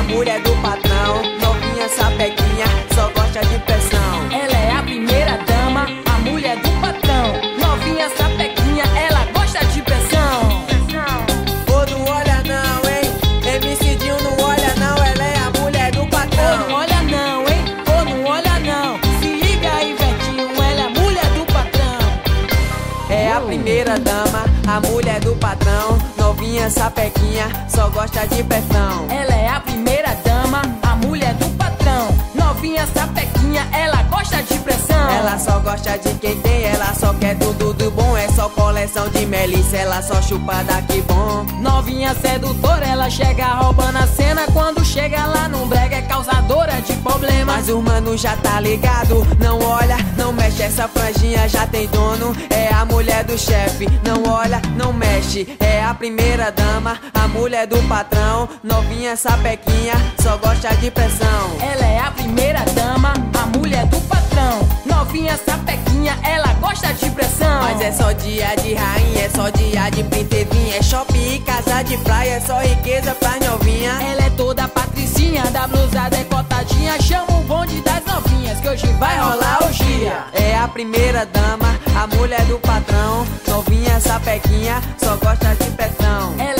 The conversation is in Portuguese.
mulher do patrão, novinha sapequinha, só gosta de pressão. Ela é a primeira dama, a mulher do patrão, novinha sapequinha, ela gosta de pressão. Ô, não olha não, hein? MC Dinho não olha não, ela é a mulher do Ô, patrão. não olha não, hein? Ô, não olha não. Se liga aí, Vetinho, ela é a mulher do patrão. É a primeira dama, a mulher do patrão, novinha sapequinha, só gosta de pressão. Ela é a primeira dama, a mulher do patrão, novinha sapequinha, ela gosta de pressão. Ela só gosta de quem tem, ela só quer tudo do bom. É só coleção de melissa, ela só chupa daqui bom. Novinha sedutora, ela chega roubando a cena. Quando chega lá no brega é causadora de problemas. Mas o mano já tá ligado, não olha, não mexe, essa franjinha já tem dono. É a mulher do chefe, não olha, não mexe. É a primeira dama, a mulher do patrão, novinha sapequinha, só gosta de pressão. Ela é a primeira dama, a mulher do patrão, novinha sapequinha, ela gosta de pressão. Mas é só dia de rainha, é só dia de princesinha, é shopping e casa de praia, é só riqueza pra novinha. Ela é toda patricinha, da blusa decotadinha, chama o bonde das novinhas, que hoje vai rolar orgia. É a primeira dama, a mulher do patrão, novinha sapequinha, só gosta de pressão. Ela